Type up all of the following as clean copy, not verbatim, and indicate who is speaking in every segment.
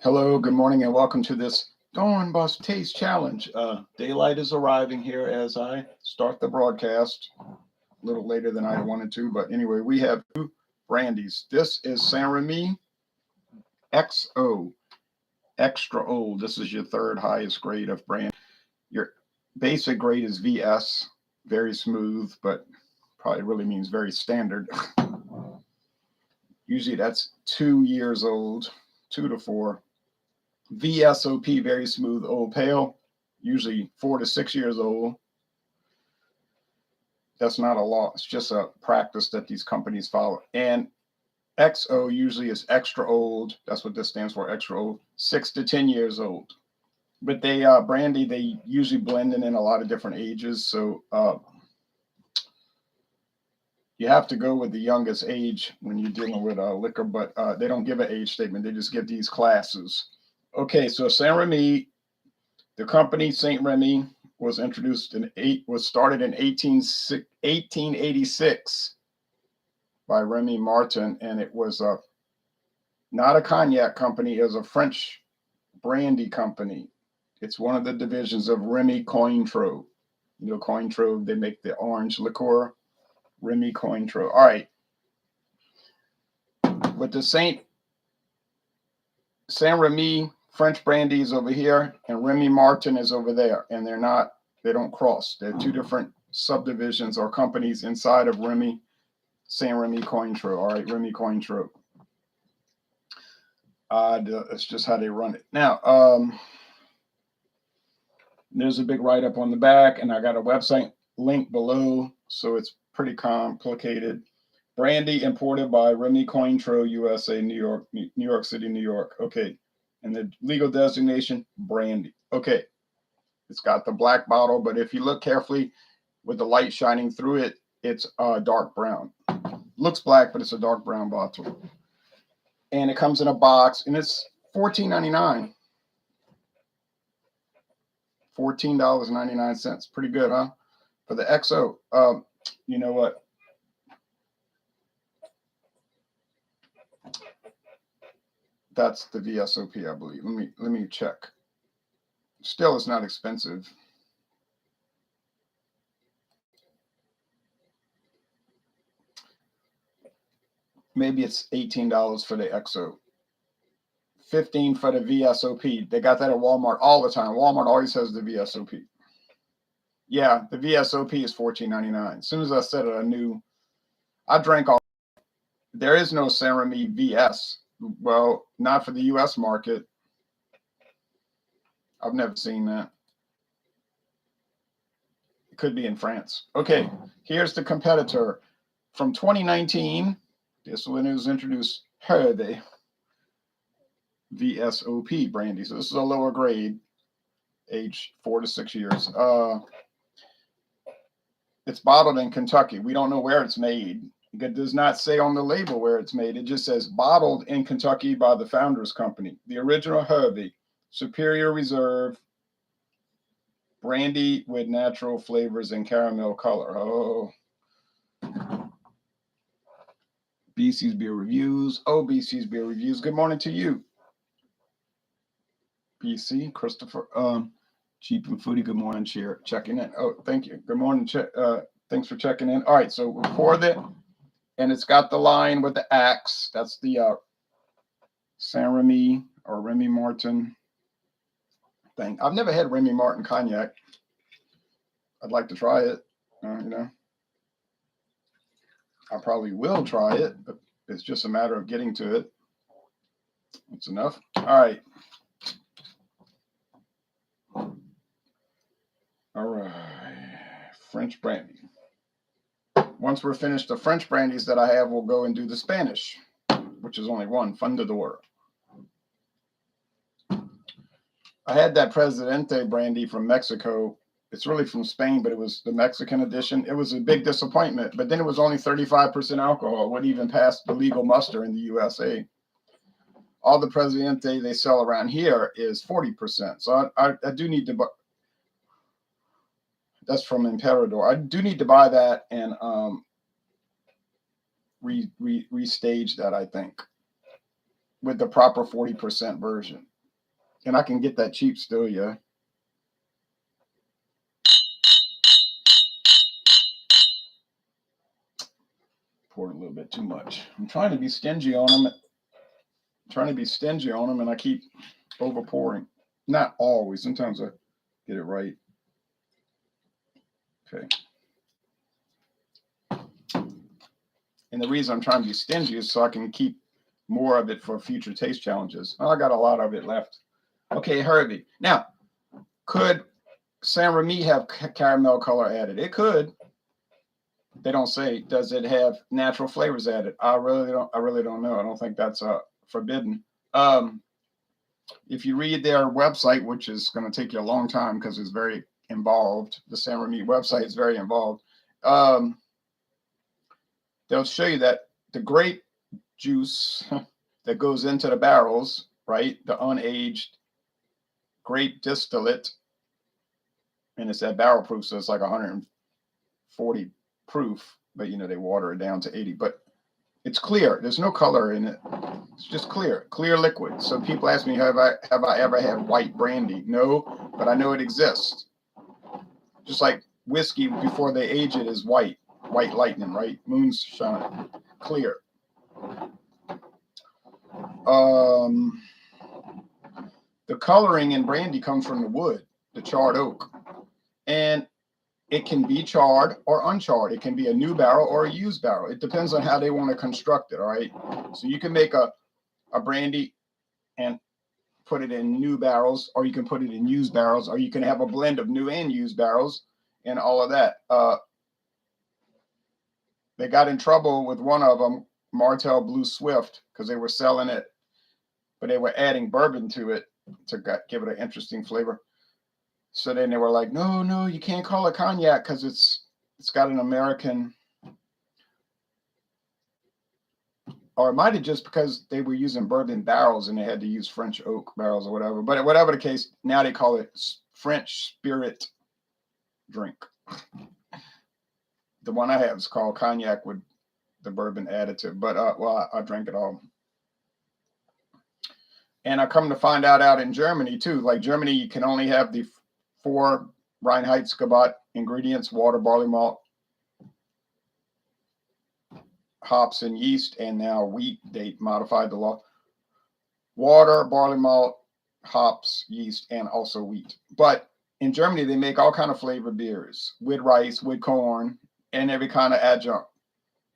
Speaker 1: Hello, good morning, and welcome to this Dawn Bus Taste Challenge. Daylight is arriving here as I start the broadcast. A little later than I wanted to, but anyway, we have two brandies. This is St-Rémy XO, extra old. This is your third highest grade of brand. Your basic grade is VS, very smooth, but probably really means very standard. Usually that's 2 years old, 2 to 4. VSOP, very smooth old pale, usually 4 to 6 years old. That's not a law. It's just a practice that these companies follow. And XO usually is extra old. That's what this stands for, extra old, 6 to 10 years old. But they, brandy, they usually blend in a lot of different ages. So you have to go with the youngest age when you're dealing with liquor, but they don't give an age statement. They just give these classes. Okay, so St-Rémy, the company St-Rémy was started in 1886 by Rémy Martin, and it was not a cognac company. It was a French brandy company. It's one of the divisions of Rémy-Cointreau. You know, Cointreau, they make the orange liqueur. Rémy-Cointreau. All right. With the St-Rémy French brandy is over here, and Rémy Martin is over there, and they don't cross. They're two different subdivisions or companies inside of St-Rémy Cointreau. All right, Rémy-Cointreau. That's just how they run it. Now, there's a big write-up on the back, and I got a website link below, so it's pretty complicated. Brandy imported by Rémy-Cointreau, USA, New York City, New York. Okay. And the legal designation, brandy. Okay. It's got the black bottle, but if you look carefully with the light shining through it, it's dark brown. Looks black, but it's a dark brown bottle. And it comes in a box, and it's $14.99. $14.99. Pretty good, huh? For the XO. You know what? That's the VSOP, I believe. Let me check. Still, it's not expensive. Maybe it's $18 for the XO. $15 for the VSOP. They got that at Walmart all the time. Walmart always has the VSOP. Yeah, the VSOP is $14.99. As soon as I said it, I knew. I drank all. There is no St-Rémy VS. Well, not for the U.S. market. I've never seen that. It could be in France. Okay, here's the competitor. From 2019, this one was introduced, Hervé. VSOP brandy. So this is a lower grade, age 4 to 6 years. It's bottled in Kentucky. We don't know where it's made. It does not say on the label where it's made. It just says bottled in Kentucky by the Founders Company. The original Hervé, Superior Reserve, brandy with natural flavors and caramel color. Oh. BC's Beer Reviews. Oh, BC's Beer Reviews. Good morning to you. BC, Christopher, Cheap and Foodie, good morning, checking in. Oh, thank you. Good morning, thanks for checking in. All right, so we poured it, and it's got the line with the axe. That's the St-Rémy or Rémy Martin thing. I've never had Rémy Martin cognac. I'd like to try it, you know. I probably will try it, but it's just a matter of getting to it. That's enough. All right. All right, French brandy. Once we're finished the French brandies that I have, we'll go and do the Spanish, which is only one, Fundador. I had that Presidente brandy from Mexico. It's really from Spain, but it was the Mexican edition. It was a big disappointment, but then it was only 35% alcohol. It wouldn't even pass the legal muster in the USA. All the Presidente they sell around here is 40%. So I do need to buy. That's from Emperador. I do need to buy that and restage that, I think, with the proper 40% version. And I can get that cheap still, yeah. Poured a little bit too much. I'm trying to be stingy on them. And I keep over pouring. Not always. Sometimes I get it right. Okay. And the reason I'm trying to be stingy is so I can keep more of it for future taste challenges. Oh, I got a lot of it left. Okay, Hervé. Now, could St-Rémy have caramel color added? It could. They don't say. Does it have natural flavors added? I really don't know. I don't think that's forbidden. If you read their website, which is going to take you a long time because it's very involved, the St-Rémy website is very involved. They'll show you that the grape juice that goes into the barrels, right? The unaged grape distillate, and it's at barrel proof, so it's like 140 proof, but you know, they water it down to 80, but it's clear. There's no color in it. It's just clear liquid. So people ask me, have I ever had white brandy? No, but I know it exists. Just like whiskey before they age it is white lightning, right? Moonshine, clear. The coloring in brandy comes from the wood, the charred oak, and it can be charred or uncharred. It can be a new barrel or a used barrel. It depends on how they want to construct it. All right. So you can make a brandy and put it in new barrels, or you can put it in used barrels, or you can have a blend of new and used barrels and all of that. They got in trouble with one of them, Martell Blue Swift, because they were selling it, but they were adding bourbon to it to give it an interesting flavor. So then they were like, no, you can't call it cognac because it's got an American, or it might have just because they were using bourbon barrels and they had to use French oak barrels or whatever. But whatever the case, now they call it French spirit drink. The one I have is called cognac with the bourbon additive. But well, I drank it all. And I come to find out in Germany too. Like Germany, you can only have the 4 Reinheitsgebot ingredients: water, barley malt, hops, and yeast, and now wheat. They modified the law. Water, barley malt, hops, yeast, and also wheat. But in Germany, they make all kind of flavored beers with rice, with corn, and every kind of adjunct.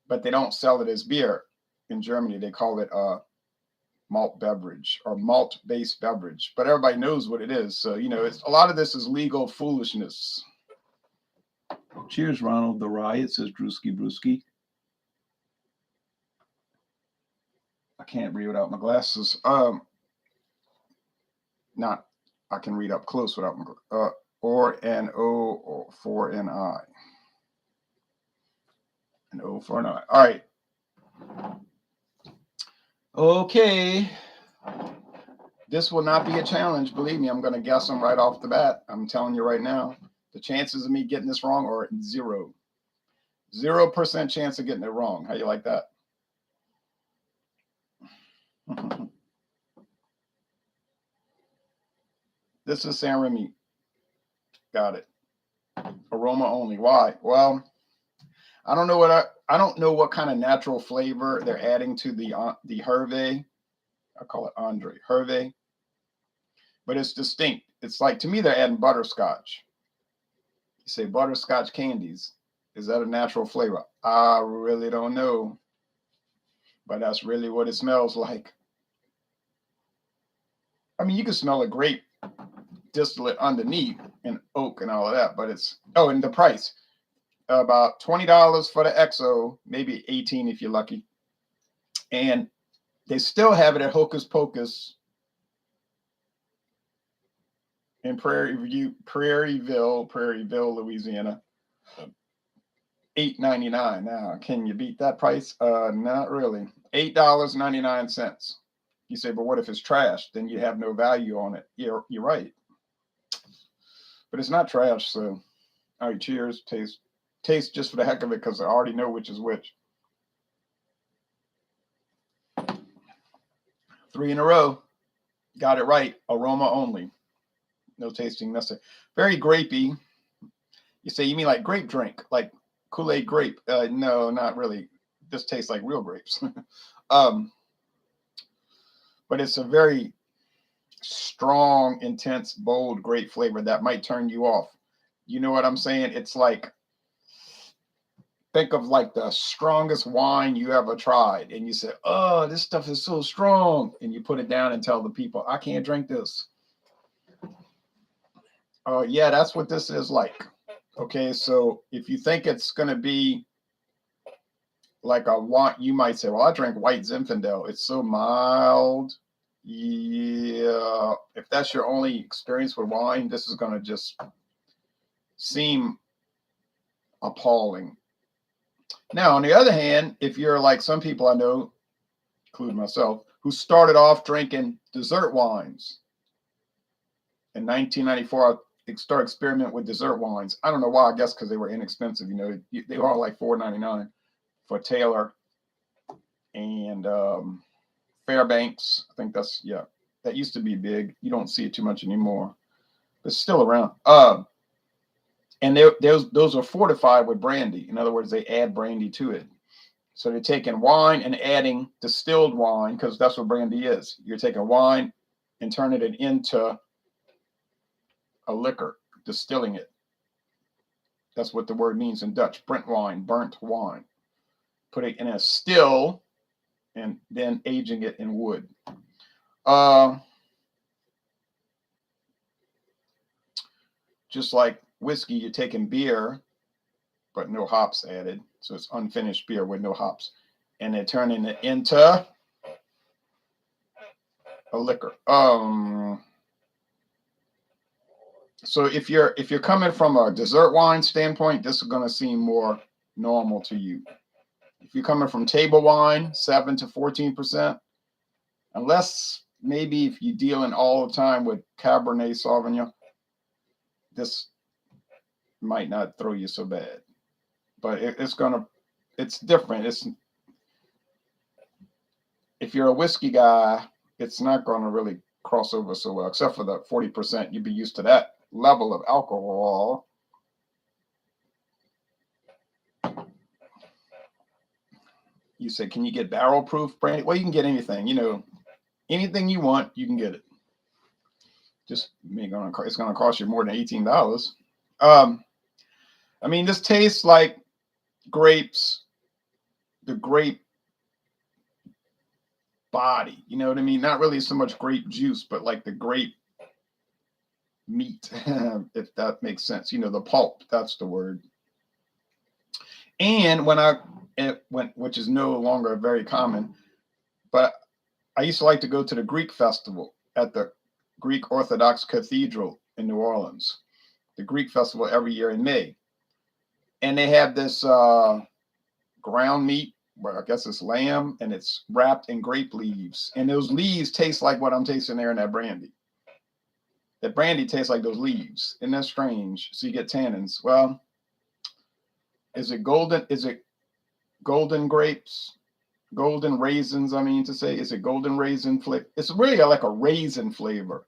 Speaker 1: But they don't sell it as beer. In Germany, they call it malt beverage or malt-based beverage, but everybody knows what it is. So, you know, it's a lot of this is legal foolishness. Cheers, Ronald. The rye, it says Drewski Brewski. I can't read without my glasses. I can read up close without my or an O or for an I. An O for an I. All right. Okay. This will not be a challenge. Believe me, I'm going to guess them right off the bat. I'm telling you right now. The chances of me getting this wrong are 0. 0% chance of getting it wrong. How you like that? This is St-Rémy. Got it. Aroma only. Why? Well, I don't know what kind of natural flavor they're adding to the Hervé. I call it Andre Hervé, but it's distinct. It's like, to me, they're adding butterscotch. You say butterscotch candies. Is that a natural flavor? I really don't know, but that's really what it smells like. I mean, you can smell a grape distillate underneath and oak and all of that, but it's, oh, and the price, about $20 for the XO, maybe 18 if you're lucky. And they still have it at Hocus Pocus in Prairieville, Louisiana. $8.99. Now, can you beat that price? Not really. $8.99. You say, but what if it's trash? Then you have no value on it. You're right. But it's not trash, so all right, cheers. Taste just for the heck of it, because I already know which is which. 3 in a row. Got it right. Aroma only. No tasting necessary. Very grapey. You say, you mean like grape drink, like Kool-Aid grape? No, not really. This tastes like real grapes. um, but it's a very strong, intense, bold grape flavor that might turn you off. You know what I'm saying? It's like, think of like the strongest wine you ever tried, and you say, "Oh, this stuff is so strong," and you put it down and tell the people, "I can't drink this." Oh, yeah, that's what this is like. Okay, so if you think it's going to be like a wine, you might say, "Well, I drink white Zinfandel. It's so mild." Yeah, if that's your only experience with wine, this is going to just seem appalling. Now, on the other hand, if you're like some people I know, including myself, who started off drinking dessert wines in 1994, I started experimenting with dessert wines. I don't know why. I guess because they were inexpensive. You know, they were all like $4.99 for Taylor and Fairbanks. I think that's, yeah, that used to be big. You don't see it too much anymore, but it's still around. And those are fortified with brandy. In other words, they add brandy to it. So they're taking wine and adding distilled wine, because that's what brandy is. You're taking wine and turning it into a liquor, distilling it. That's what the word means in Dutch. Burnt wine. Put it in a still and then aging it in wood. Just like whiskey, you're taking beer, but no hops added. So it's unfinished beer with no hops. And they're turning it into a liquor. So if you're coming from a dessert wine standpoint, this is going to seem more normal to you. If you're coming from table wine, 7 to 14%, unless maybe if you're dealing all the time with Cabernet Sauvignon, this might not throw you so bad. But it's different. If you're a whiskey guy, it's not going to really cross over so well, except for the 40%. You'd be used to that level of alcohol. You say, can you get barrel proof brandy? Well, you can get anything. You know, anything you want, you can get it. Just it's going to cost you more than $18. I mean, this tastes like grapes, the grape body. You know what I mean? Not really so much grape juice, but like the grape meat, if that makes sense. You know, the pulp. That's the word. And when I went, which is no longer very common, but I used to like to go to the Greek festival at the Greek Orthodox Cathedral in New Orleans. The Greek festival every year in May. And they have this ground meat, well, I guess it's lamb, and it's wrapped in grape leaves. And those leaves taste like what I'm tasting there in that brandy. That brandy tastes like those leaves. Isn't that strange? So you get tannins. Well, is it golden? Is it golden grapes? Golden raisins, I mean to say. Is it golden raisin flavor? It's really like a raisin flavor.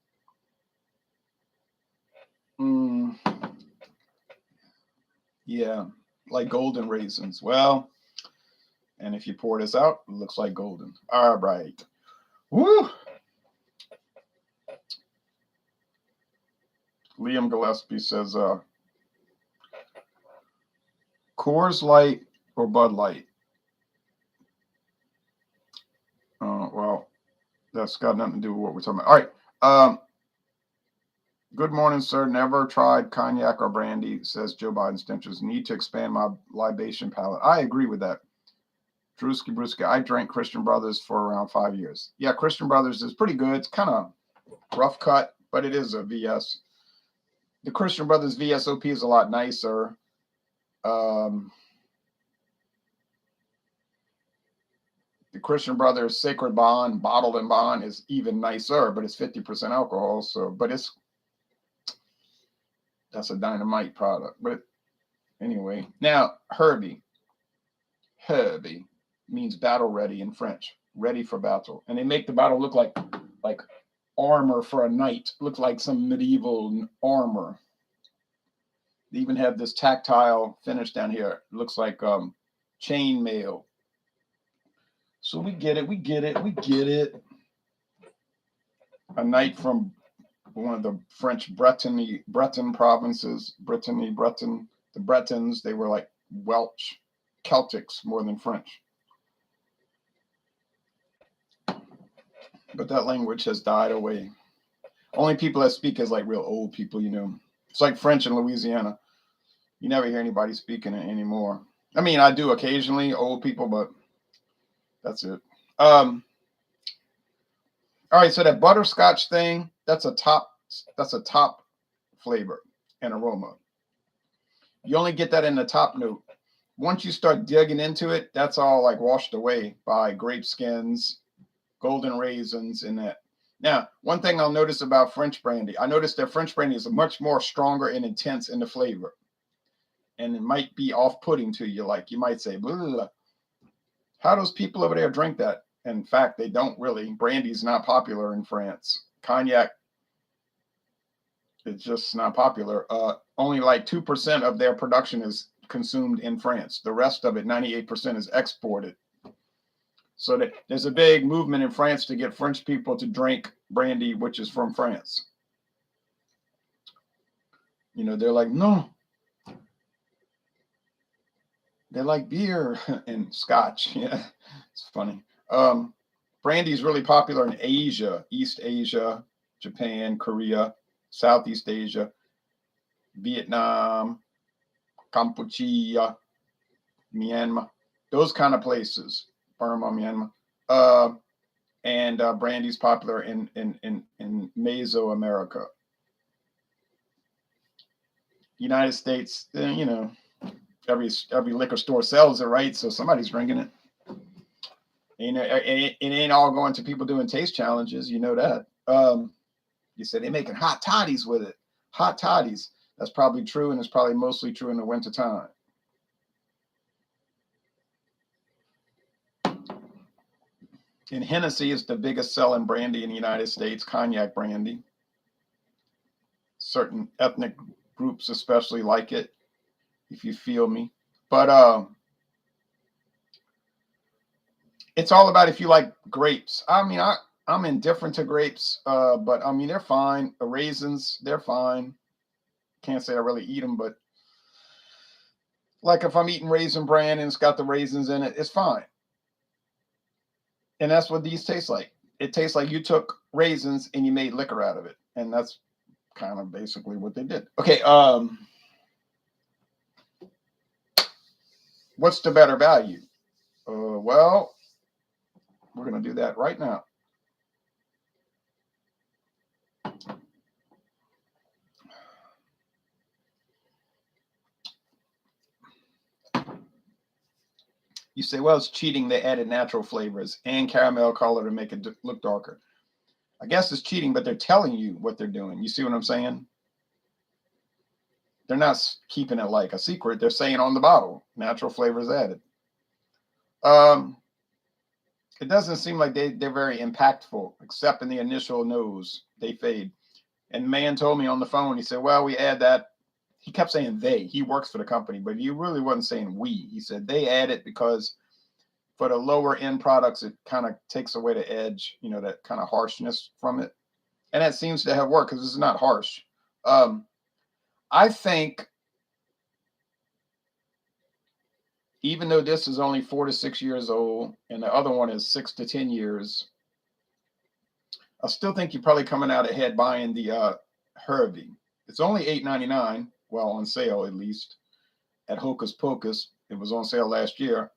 Speaker 1: Yeah, like golden raisins. Well, and if you pour this out, it looks like golden. All right. Woo! Liam Gillespie says, Coors Light or Bud Light? Well, that's got nothing to do with what we're talking about. All right. Good morning, sir. Never tried cognac or brandy, says Joe Biden Stenchers. Need to expand my libation palate. I agree with that. Drewski Brewski. I drank Christian Brothers for around 5 years. Yeah, Christian Brothers is pretty good. It's kind of rough cut, but it is a VS. The Christian Brothers VSOP is a lot nicer. The Christian Brothers Sacred Bond, bottled and bond, is even nicer, but it's 50% alcohol. So, but that's a dynamite product. But anyway, now Hervé means battle ready in French, ready for battle, and they make the bottle look like armor for a knight. Looked like some medieval armor. They even have this tactile finish down here. It looks like chain mail. So we get it. We get it. We get it. A knight from one of the French Breton provinces. The Bretons, they were like Welsh, Celtics more than French. But that language has died away. Only people that speak is like real old people, you know. It's like French in Louisiana. You never hear anybody speaking it anymore. I mean, I do occasionally, old people, but that's it. All right, so that butterscotch thing, that's a top flavor and aroma. You only get that in the top note. Once you start digging into it, that's all like washed away by grape skins, golden raisins, and that. Now, one thing I'll notice about French brandy, I noticed that French brandy is much more stronger and intense in the flavor. And it might be off-putting to you. Like you might say, blah, blah, blah. How those people over there drink that? In fact, they don't really. Brandy's not popular in France. Cognac, it's just not popular. Only like 2% of their production is consumed in France. The rest of it, 98%, is exported. So there's a big movement in France to get French people to drink brandy, which is from France. You know, they're like, no. They like beer and scotch. Yeah, it's funny. Brandy is really popular in Asia, East Asia, Japan, Korea, Southeast Asia, Vietnam, Cambodia, Myanmar, those kind of places. Burma, Myanmar. And brandy's popular in Mesoamerica. United States, you know, every liquor store sells it, right? So somebody's drinking it. You know, it ain't all going to people doing taste challenges. You know that. You said they're making hot toddies with it. Hot toddies. That's probably true, and it's probably mostly true in the wintertime. And Hennessy is the biggest selling brandy in the United States, cognac brandy. Certain ethnic groups especially like it, if you feel me. But it's all about if you like grapes. I mean, I'm indifferent to grapes, but I mean, they're fine. The raisins, they're fine. Can't say I really eat them, but like if I'm eating Raisin Bran and it's got the raisins in it, it's fine. And that's what these taste like. It tastes like you took raisins and you made liquor out of it. And that's kind of basically what they did. Okay, what's the better value? Well, we're going to do that right now. You say, well, it's cheating. They added natural flavors and caramel color to make it look darker. I guess it's cheating, but they're telling you what they're doing. You see what I'm saying? They're not keeping it like a secret. They're saying on the bottle, natural flavors added. It doesn't seem like they're very impactful, except in the initial nose. They fade. And the man told me on the phone, he said, well, we add that. He kept saying they. He works for the company, but he really wasn't saying we. He said they add it because for the lower end products, it kind of takes away the edge, you know, that kind of harshness from it. And that seems to have worked because it's not harsh. I think even though this is only 4 to 6 years old and the other one is 6 to 10 years, I still think you're probably coming out ahead buying the Hervé. It's only $8.99, well, on sale at least, at Hocus Pocus. It was on sale last year.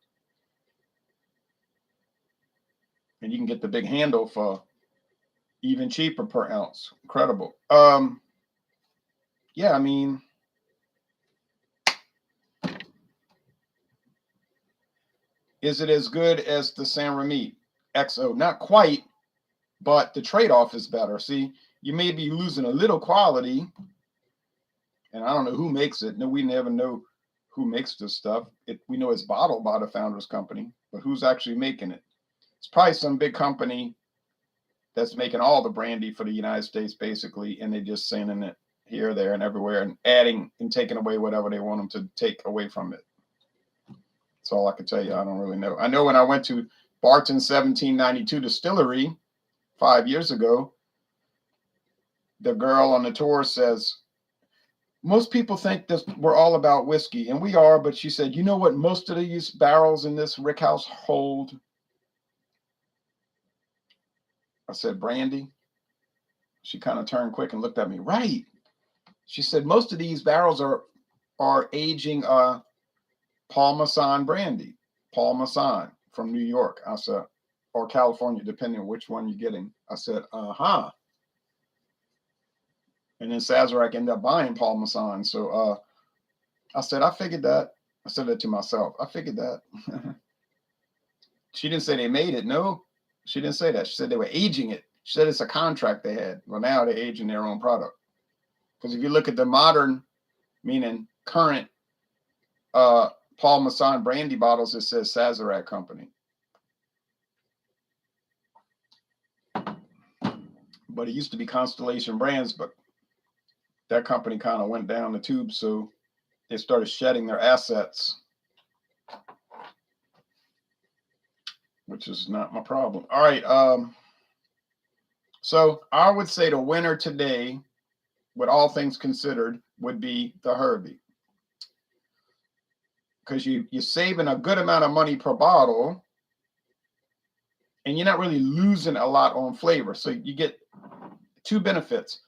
Speaker 1: And you can get the big handle for even cheaper per ounce. Incredible. Yeah, I mean, is it as good as the St-Rémy XO? Not quite, but the trade-off is better. See, you may be losing a little quality, and I don't know who makes it. No, we never know who makes this stuff. We know it's bottled by the Founders Company, but who's actually making it? It's probably some big company that's making all the brandy for the United States, basically, and they're just sending it here, there, and everywhere, and adding and taking away whatever they want them to take away from it. That's all I can tell you. I don't really know. I know when I went to Barton 1792 Distillery 5 years ago, the girl on the tour says, most people think this we're all about whiskey, and we are, but she said, you know what most of these barrels in this rick house hold? I said, brandy. She kind of turned quick and looked at me. Right. She said, most of these barrels are aging Paul Masson brandy. Paul Masson from New York. I said, or California, depending on which one you're getting. I said, uh-huh. And then Sazerac ended up buying Paul Masson. So I said, I figured that. I said that to myself. I figured that. She didn't say they made it. No, she didn't say that. She said they were aging it. She said it's a contract they had. Well, now they're aging their own product. Because if you look at the modern, meaning current Paul Masson brandy bottles, it says Sazerac Company. But it used to be Constellation Brands, but that company kind of went down the tube, so they started shedding their assets, which is not my problem. All right. So I would say the winner today, with all things considered, would be the Hervé. Because you're saving a good amount of money per bottle, and you're not really losing a lot on flavor. So you get two benefits.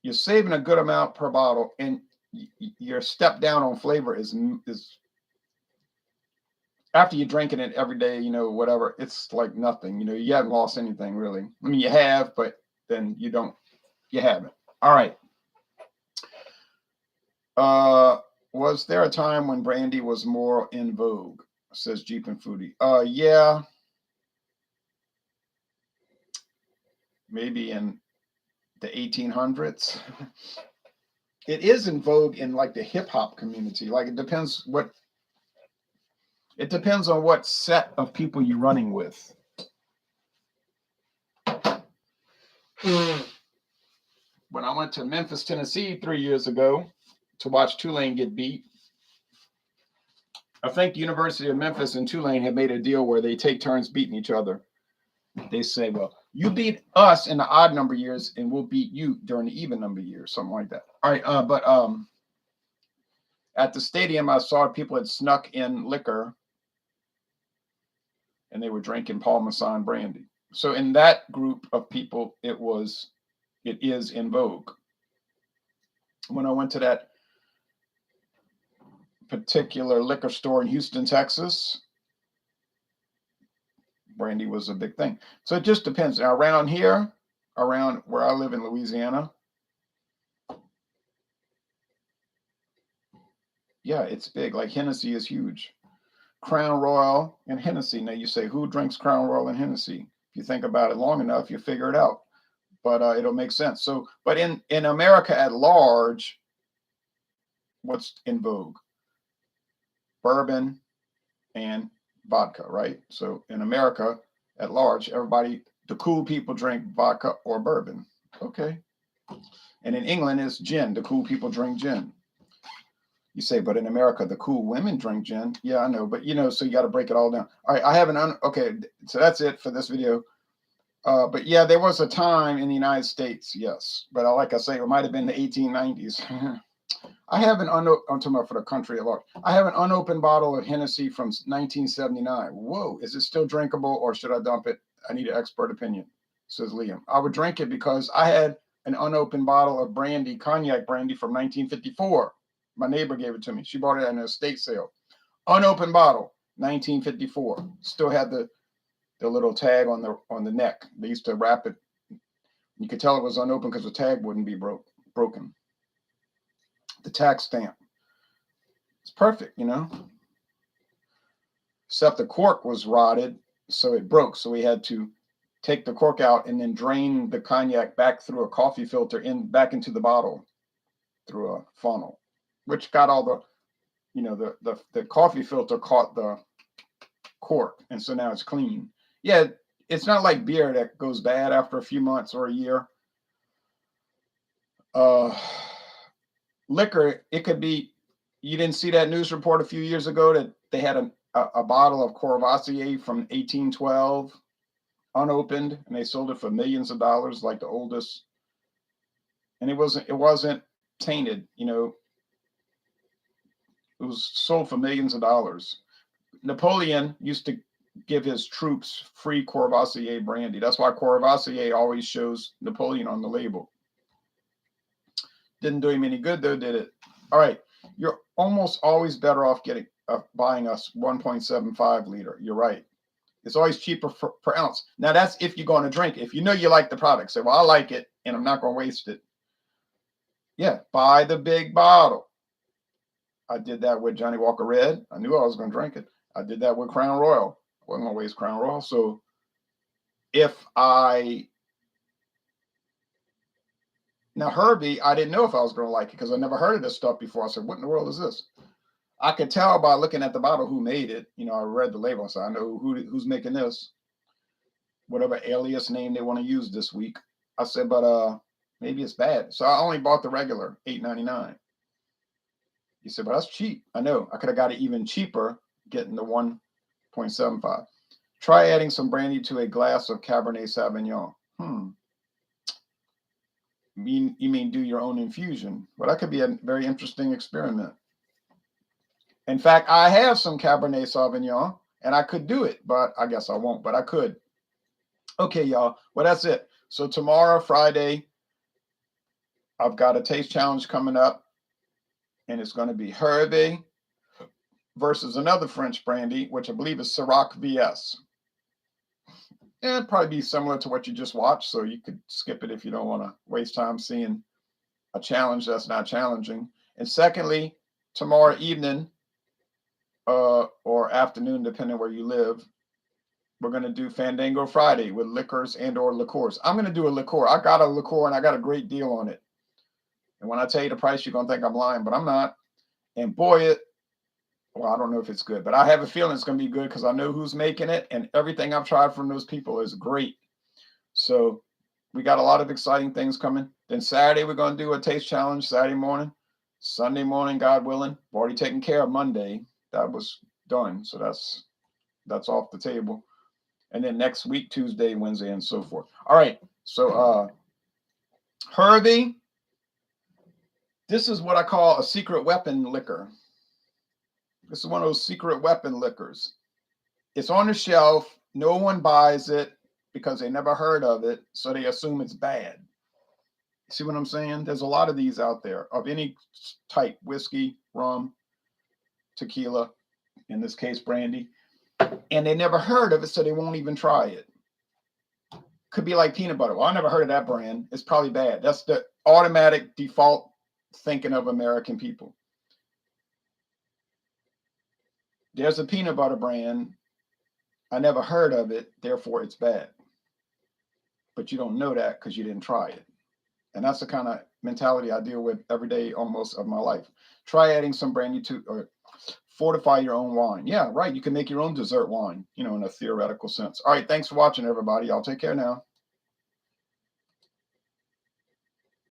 Speaker 1: You're saving a good amount per bottle, and your step down on flavor is after you're drinking it every day, you know, whatever, it's like nothing. You know, you haven't lost anything really. I mean, you have, but then you haven't. All right. Was there a time when brandy was more in vogue? Says Jeep and Foodie. Yeah. Maybe in the 1800s. It is in vogue in like the hip hop community. Like it depends on what set of people you're running with. When I went to Memphis, Tennessee 3 years ago to watch Tulane get beat, I think the University of Memphis and Tulane had made a deal where they take turns beating each other. They say, well, you beat us in the odd number years and we'll beat you during the even number years, something like that. All right. But at the stadium, I saw people had snuck in liquor and they were drinking Paul Masson brandy. So in that group of people, it is in vogue. When I went to that particular liquor store in Houston, Texas, brandy was a big thing. So it just depends. Now, around here, around where I live in Louisiana, yeah, it's big. Like Hennessy is huge. Crown Royal and Hennessy. Now you say, who drinks Crown Royal and Hennessy? If you think about it long enough, you figure it out. But it'll make sense. So, but in America at large, what's in vogue? Bourbon and vodka, right? So in America at large, everybody, the cool people drink vodka or bourbon. Okay. And in England, it's gin. The cool people drink gin. You say, but in America, the cool women drink gin. Yeah, I know. But, you know, so you got to break it all down. All right. I have okay. So that's it for this video. But yeah, there was a time in the United States. Yes. But like I say, it might have been the 1890s. I have I'm talking about for the country at large. I have an unopened bottle of Hennessy from 1979. Whoa, is it still drinkable or should I dump it? I need an expert opinion, says Liam. I would drink it because I had an unopened bottle of brandy, cognac brandy from 1954. My neighbor gave it to me. She bought it at an estate sale. Unopened bottle, 1954. Still had the little tag on the neck. They used to wrap it. You could tell it was unopened because the tag wouldn't be broken. The tax stamp. It's perfect, you know. Except the cork was rotted, so it broke. So we had to take the cork out and then drain the cognac back through a coffee filter back into the bottle through a funnel, which got all the, you know, the coffee filter caught the cork, and so now it's clean. Yeah, it's not like beer that goes bad after a few months or a year. Liquor, it could be, you didn't see that news report a few years ago that they had a bottle of Courvoisier from 1812 unopened, and they sold it for millions of dollars, like the oldest. And it wasn't tainted, you know. It was sold for millions of dollars. Napoleon used to give his troops free Courvoisier brandy. That's why Courvoisier always shows Napoleon on the label. Didn't do him any good though, did it? All right, you're almost always better off buying us 1.75 liter. You're right. It's always cheaper per ounce. Now that's if you're going to drink it. If you know you like the product, say, well, I like it and I'm not going to waste it. Yeah, buy the big bottle. I did that with Johnny Walker Red. I knew I was going to drink it. I did that with Crown Royal. I wasn't going to waste Crown Royal. So now Hervé, I didn't know if I was going to like it because I never heard of this stuff before. I said, what in the world is this? I could tell by looking at the bottle who made it. You know, I read the label, so I know who's making this, whatever alias name they want to use this week. I said, but maybe it's bad. So I only bought the regular, $8.99. He said, but that's cheap. I know. I could have got it even cheaper, getting the 1.75. Try adding some brandy to a glass of Cabernet Sauvignon. You mean do your own infusion? Well, that could be a very interesting experiment. In fact, I have some Cabernet Sauvignon, and I could do it, but I guess I won't, but I could. Okay, y'all. Well, that's it. So tomorrow, Friday, I've got a taste challenge coming up, and it's going to be Hervé versus another French brandy, which I believe is Ciroc VS. It'd probably be similar to what you just watched, so you could skip it if you don't want to waste time seeing a challenge that's not challenging. And secondly, tomorrow evening, or afternoon, depending where you live, we're going to do Fandango Friday with liquors and or liqueurs. I'm going to do a liqueur. I got a liqueur and I got a great deal on it. And when I tell you the price, you're going to think I'm lying, but I'm not. And boy, well, I don't know if it's good, but I have a feeling it's going to be good because I know who's making it, and everything I've tried from those people is great. So we got a lot of exciting things coming. Then Saturday, we're going to do a taste challenge Saturday morning. Sunday morning, God willing. I've already taken care of Monday. That was done. So that's off the table. And then next week, Tuesday, Wednesday, and so forth. All right. So Hervé, this is what I call a secret weapon liquor. This is one of those secret weapon liquors. It's on the shelf. No one buys it because they never heard of it, so they assume it's bad. See what I'm saying? There's a lot of these out there of any type: whiskey, rum, tequila, in this case, brandy. And they never heard of it, so they won't even try it. Could be like peanut butter. Well, I never heard of that brand. It's probably bad. That's the automatic default thinking of American people. There's a peanut butter brand. I never heard of it, therefore it's bad. But you don't know that because you didn't try it. And that's the kind of mentality I deal with every day almost of my life. Try adding some brandy to, or fortify your own wine. Yeah, right. You can make your own dessert wine, in a theoretical sense. All right. Thanks for watching, everybody. Y'all take care now.